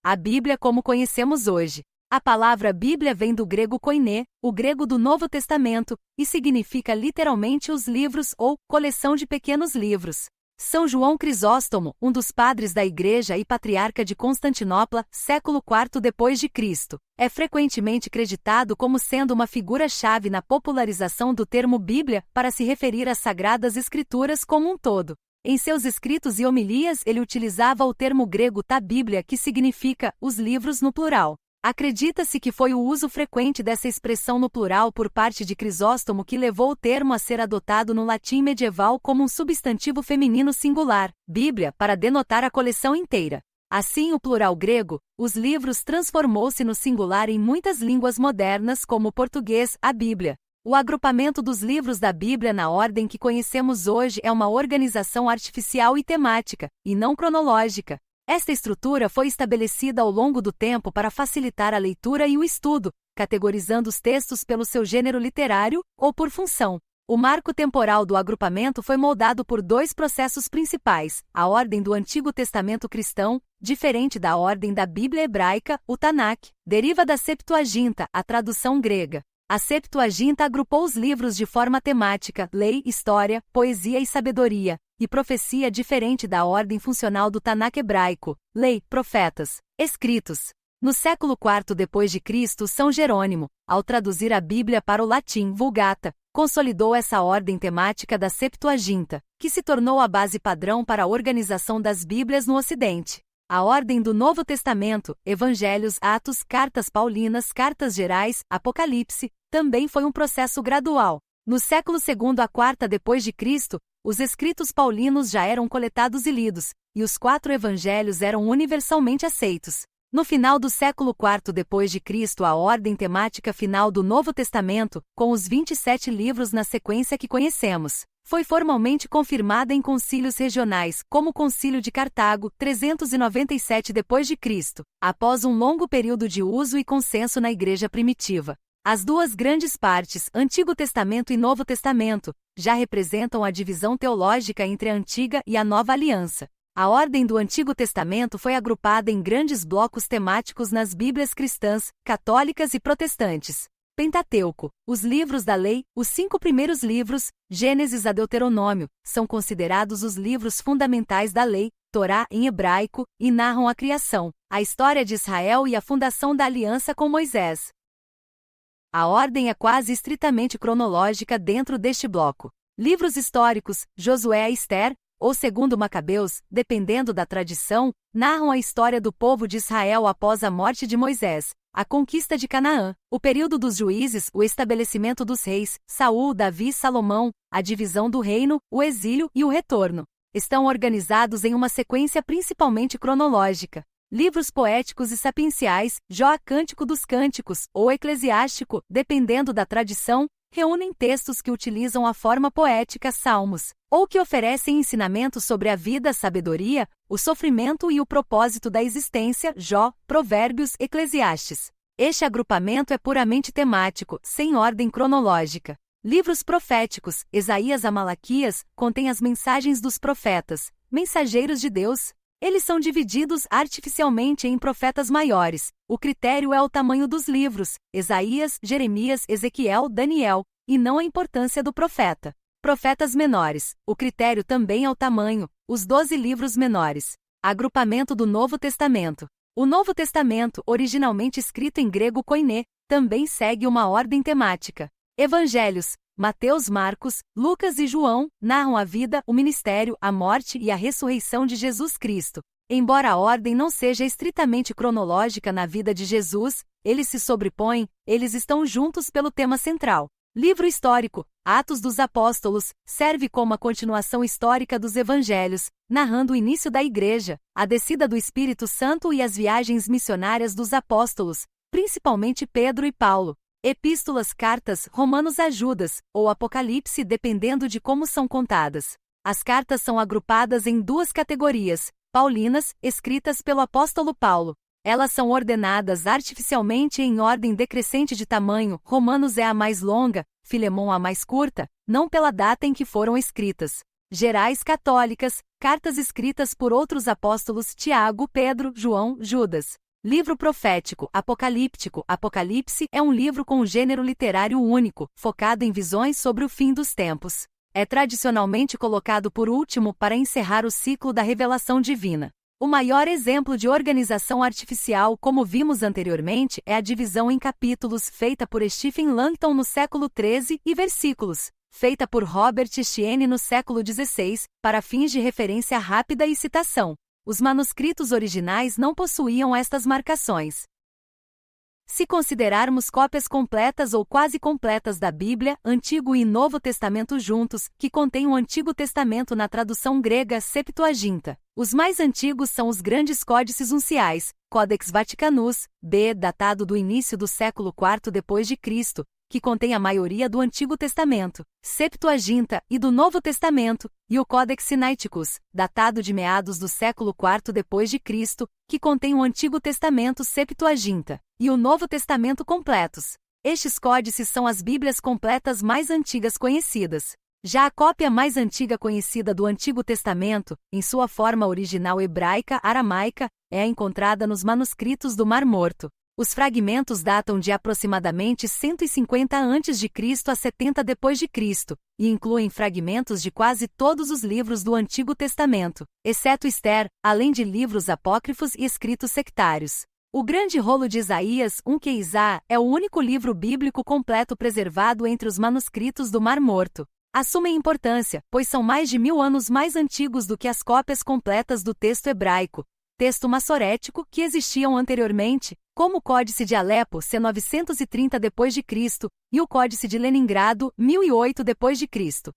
A Bíblia como conhecemos hoje. A palavra Bíblia vem do grego koiné, o grego do Novo Testamento, e significa literalmente os livros ou coleção de pequenos livros. São João Crisóstomo, um dos padres da Igreja e patriarca de Constantinopla, século IV d.C., é frequentemente creditado como sendo uma figura-chave na popularização do termo Bíblia para se referir às Sagradas Escrituras como um todo. Em seus escritos e homilias ele utilizava o termo grego ta Bíblia, que significa os livros no plural. Acredita-se que foi o uso frequente dessa expressão no plural por parte de Crisóstomo que levou o termo a ser adotado no latim medieval como um substantivo feminino singular, Bíblia, para denotar a coleção inteira. Assim, o plural grego, os livros, transformou-se no singular em muitas línguas modernas, como o português, a Bíblia. O agrupamento dos livros da Bíblia na ordem que conhecemos hoje é uma organização artificial e temática, e não cronológica. Esta estrutura foi estabelecida ao longo do tempo para facilitar a leitura e o estudo, categorizando os textos pelo seu gênero literário ou por função. O marco temporal do agrupamento foi moldado por dois processos principais: a ordem do Antigo Testamento cristão, diferente da ordem da Bíblia hebraica, o Tanakh, deriva da Septuaginta, a tradução grega. A Septuaginta agrupou os livros de forma temática, lei, história, poesia e sabedoria, e profecia, diferente da ordem funcional do Tanakh hebraico, lei, profetas, escritos. No século IV d.C., São Jerônimo, ao traduzir a Bíblia para o latim Vulgata, consolidou essa ordem temática da Septuaginta, que se tornou a base padrão para a organização das Bíblias no Ocidente. A ordem do Novo Testamento, Evangelhos, Atos, Cartas Paulinas, Cartas Gerais, Apocalipse, também foi um processo gradual. No século II a IV d.C., os escritos paulinos já eram coletados e lidos, e os 4 evangelhos eram universalmente aceitos. No final do século IV d.C., a ordem temática final do Novo Testamento, com os 27 livros na sequência que conhecemos, foi formalmente confirmada em concílios regionais, como o Concílio de Cartago, 397 d.C., após um longo período de uso e consenso na Igreja primitiva. As duas grandes partes, Antigo Testamento e Novo Testamento, já representam a divisão teológica entre a Antiga e a Nova Aliança. A ordem do Antigo Testamento foi agrupada em grandes blocos temáticos nas Bíblias cristãs, católicas e protestantes. Pentateuco, os livros da lei, os 5 primeiros livros, Gênesis a Deuteronômio, são considerados os livros fundamentais da lei, Torá em hebraico, e narram a criação, a história de Israel e a fundação da aliança com Moisés. A ordem é quase estritamente cronológica dentro deste bloco. Livros históricos, Josué e Ester, ou segundo Macabeus, dependendo da tradição, narram a história do povo de Israel após a morte de Moisés, a conquista de Canaã, o período dos juízes, o estabelecimento dos reis, Saul, Davi e Salomão, a divisão do reino, o exílio e o retorno. Estão organizados em uma sequência principalmente cronológica. Livros poéticos e sapienciais, Jó, Cântico dos Cânticos, ou Eclesiástico, dependendo da tradição, reúnem textos que utilizam a forma poética salmos, ou que oferecem ensinamentos sobre a vida, sabedoria, o sofrimento e o propósito da existência, Jó, Provérbios, Eclesiastes. Este agrupamento é puramente temático, sem ordem cronológica. Livros proféticos, Isaías a Malaquias, contêm as mensagens dos profetas, mensageiros de Deus. Eles são divididos artificialmente em profetas maiores. O critério é o tamanho dos livros, Isaías, Jeremias, Ezequiel, Daniel, e não a importância do profeta. Profetas menores. O critério também é o tamanho, os 12 livros menores. Agrupamento do Novo Testamento. O Novo Testamento, originalmente escrito em grego koiné, também segue uma ordem temática. Evangelhos, Mateus, Marcos, Lucas e João, narram a vida, o ministério, a morte e a ressurreição de Jesus Cristo. Embora a ordem não seja estritamente cronológica na vida de Jesus, eles se sobrepõem, eles estão juntos pelo tema central. Livro histórico, Atos dos Apóstolos, serve como a continuação histórica dos evangelhos, narrando o início da Igreja, a descida do Espírito Santo e as viagens missionárias dos apóstolos, principalmente Pedro e Paulo. Epístolas, cartas, Romanos a Judas, ou Apocalipse, dependendo de como são contadas. As cartas são agrupadas em 2 categorias: paulinas, escritas pelo apóstolo Paulo. Elas são ordenadas artificialmente em ordem decrescente de tamanho, Romanos é a mais longa, Filemon a mais curta, não pela data em que foram escritas. Gerais católicas, cartas escritas por outros apóstolos, Tiago, Pedro, João, Judas. Livro profético, apocalíptico. Apocalipse é um livro com um gênero literário único, focado em visões sobre o fim dos tempos. É tradicionalmente colocado por último para encerrar o ciclo da revelação divina. O maior exemplo de organização artificial, como vimos anteriormente, é a divisão em capítulos feita por Stephen Langton no século XIII e versículos, feita por Robert Estienne no século XVI, para fins de referência rápida e citação. Os manuscritos originais não possuíam estas marcações. Se considerarmos cópias completas ou quase completas da Bíblia, Antigo e Novo Testamento juntos, que contém o Antigo Testamento na tradução grega Septuaginta, os mais antigos são os grandes códices unciais, Codex Vaticanus, B, datado do início do século IV d.C., que contém a maioria do Antigo Testamento, Septuaginta, e do Novo Testamento, e o Codex Sinaiticus, datado de meados do século IV d.C., que contém o Antigo Testamento Septuaginta, e o Novo Testamento completos. Estes códices são as Bíblias completas mais antigas conhecidas. Já a cópia mais antiga conhecida do Antigo Testamento, em sua forma original hebraica-aramaica, é encontrada nos manuscritos do Mar Morto. Os fragmentos datam de aproximadamente 150 a.C. a 70 d.C., e incluem fragmentos de quase todos os livros do Antigo Testamento, exceto Ester, além de livros apócrifos e escritos sectários. O Grande Rolo de Isaías, Qeizá, é o único livro bíblico completo preservado entre os manuscritos do Mar Morto. Assumem importância, pois são mais de 1000 anos mais antigos do que as cópias completas do texto hebraico, texto massorético, que existiam anteriormente, como o Códice de Alepo, c. 930 d.C., e o Códice de Leningrado, 1008 d.C.